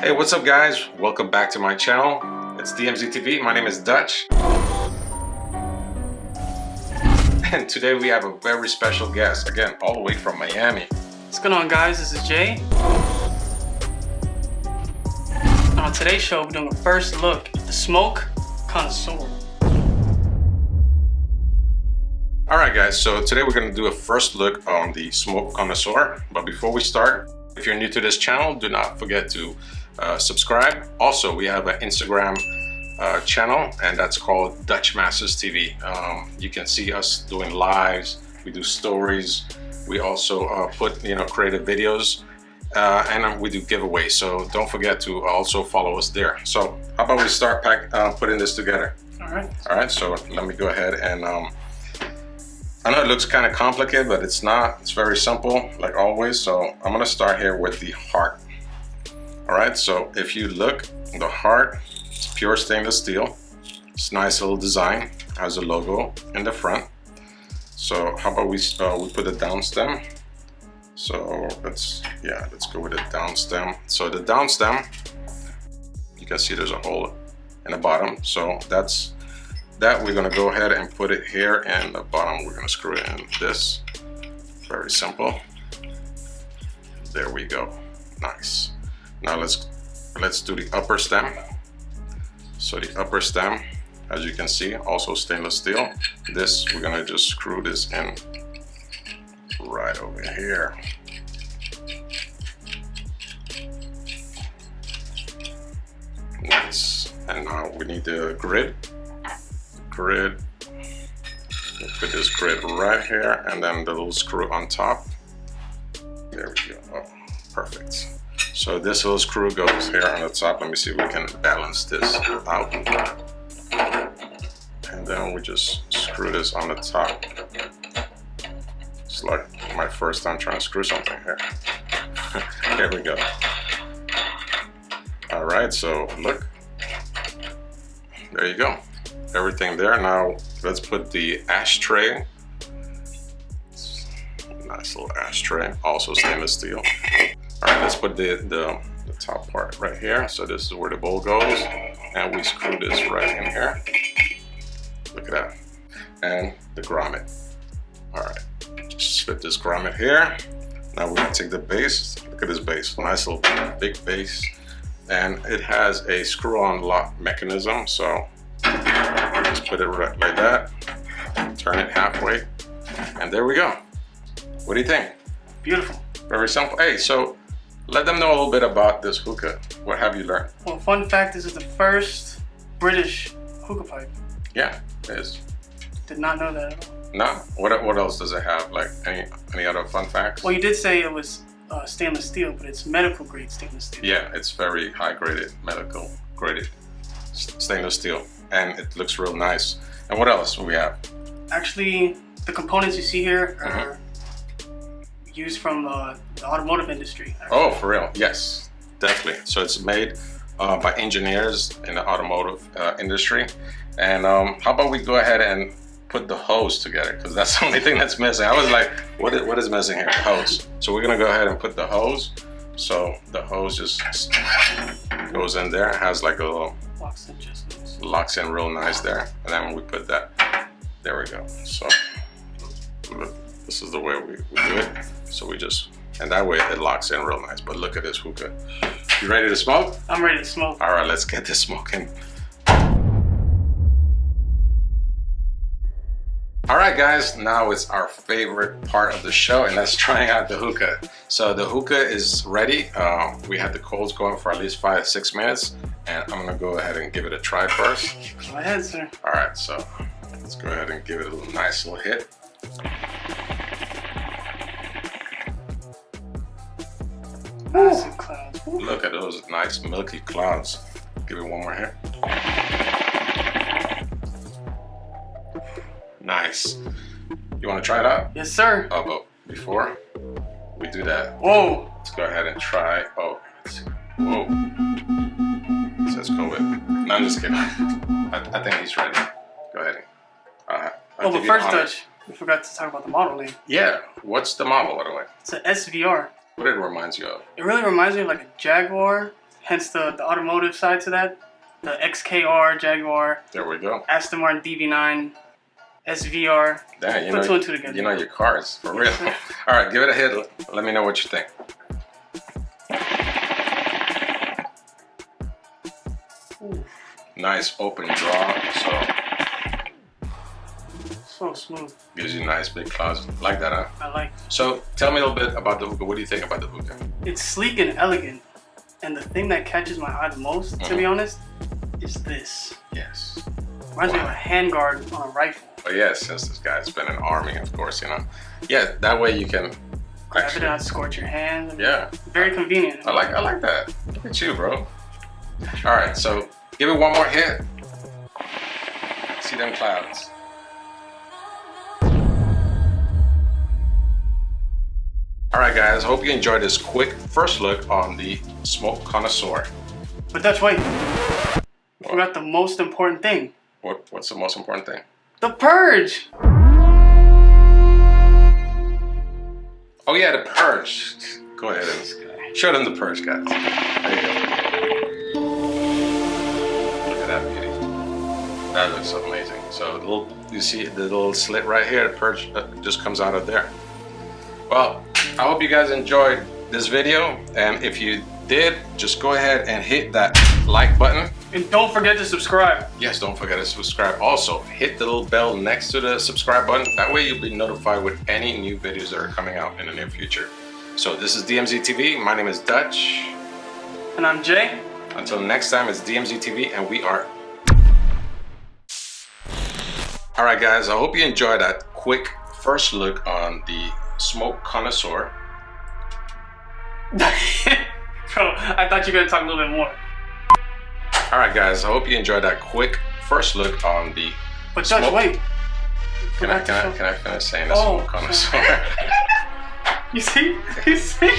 Hey, what's up guys? Welcome back to my channel. It's DMZ TV. My name is Dutch. And today we have a very special guest, again, all the way from Miami. What's going on guys? This is Jay. On today's show, we're doing a first look at the Smoke Connoisseur. Alright guys, so today we're going to do a first look on the Smoke Connoisseur. But before we start, if you're new to this channel, do not forget to subscribe. Also, we have an Instagram channel, and that's called Dutch Masters TV. You can see us doing lives, we do stories, we also put creative videos, and we do giveaways. So don't forget to also follow us there. So how about we start putting this together? All right, so let me go ahead and I know it looks kind of complicated, but it's not. It's very simple, like always. So I'm gonna start here with the heart. All right, so if you look, the heart, it's pure stainless steel. It's a nice little design, has a logo in the front. So how about we put the down stem? So let's go with the down stem. So the down stem, you can see there's a hole in the bottom. So that we're gonna go ahead and put it here, and the bottom we're gonna screw it in this. Very simple. There we go. Nice. Now let's do the upper stem. So the upper stem, as you can see, also stainless steel. This, we're gonna just screw this in right over here. Nice. And now we need the grid. We'll put this grid right here, and then the little screw on top. There we go. Oh, perfect. So this little screw goes here on the top. Let me see if we can balance this out. And then we just screw this on the top. It's like my first time trying to screw something here. Here we go. All right, so look. There you go. Everything there. Now let's put the ashtray. Nice little ashtray, also stainless steel. All right, let's put the top part right here. So this is where the bowl goes, and we screw this right in here. Look at that. And the grommet. All right, just fit this grommet here. Now we're gonna take the base. Look at this base, nice little big base, and it has a screw-on lock mechanism. So just put it right like that, turn it halfway, and there we go. What do you think? Beautiful. Very simple. Hey, so let them know a little bit about this hookah. What have you learned? Well, fun fact, this is the first British hookah pipe. Yeah, it is. Did not know that at all. No? What else does it have? Like any other fun facts? Well, you did say it was stainless steel, but it's medical grade stainless steel. Yeah, it's very high graded, medical graded stainless steel. And it looks real nice. And what else do we have? Actually, the components you see here are used from the automotive industry. Actually. Oh, for real? Yes, definitely. So it's made by engineers in the automotive industry. And how about we go ahead and put the hose together, because that's the only thing that's missing. I was like, what is missing here? The hose. So we're gonna go ahead and put the hose. So the hose just goes in there. It has like a little locks in real nice there, and then we put that. There we go. So this is the way we do it. So we just, and that way it locks in real nice. But look at this hookah. You ready to smoke? I'm ready to smoke. All right, let's get this smoking. All right, guys, now it's our favorite part of the show, and that's trying out the hookah. So the hookah is ready. We had the coals going for at least 5 to 6 minutes, and I'm gonna go ahead and give it a try first. Go ahead, sir. All right, so let's go ahead and give it a nice little hit. Massive clouds. Ooh. Look at those nice milky clouds. Give it one more hit. Nice. You want to try it out? Yes, sir. Oh, but before we do that, whoa, let's go ahead and try. Oh, whoa. So let's go with. No, I'm just kidding. I think he's ready. Go ahead. Oh, but first, Dutch, we forgot to talk about the model name. Yeah. What's the model, by the way? It's an SVR. What it reminds you of? It really reminds me of like a Jaguar hence the automotive side to that. The XKR Jaguar, There we go. Aston Martin DB9, SVR. Damn, Put two and two together. You know your cars, for real. All right, give it a hit. Let me know what you think. Ooh, Nice open draw, so smooth. gives you a nice big closet. Like that, huh? I like it. So tell me a little bit about the hookah. What do you think about the hookah? It's sleek and elegant. And the thing that catches my eye the most, to be honest, is this. Yes. Reminds me of a handguard on a rifle. Oh yes, since this guy's been in the army, of course, you know. Yeah, that way you can Grab it and not scorch your hand. Yeah. Very convenient. I like that. Look at you, bro. All right, so give it one more hit. See them clouds. All right, guys. I hope you enjoyed this quick first look on the Smoke Connoisseur. But Dutch, wait. We forgot the most important thing. What's the most important thing? The purge. Oh yeah, the purge. Go ahead and show them the purge, guys. There you go. Look at that beauty. That looks amazing. So you see the little slit right here, the purge just comes out of there. Well, I hope you guys enjoyed this video, and if you did, just go ahead and hit that like button. And don't forget to subscribe. Yes, don't forget to subscribe. Also, hit the little bell next to the subscribe button. That way you'll be notified with any new videos that are coming out in the near future. So this is DMZ TV. My name is Dutch. And I'm Jay. Until next time, it's DMZ TV, and we are... All right, guys, I hope you enjoyed that quick first look on the Smoke Connoisseur. Bro, I thought you were going to talk a little bit more. All right, guys, I hope you enjoyed that quick first look on the But Dutch, wait. Can I finish saying the Smoke Connoisseur? You see? You see?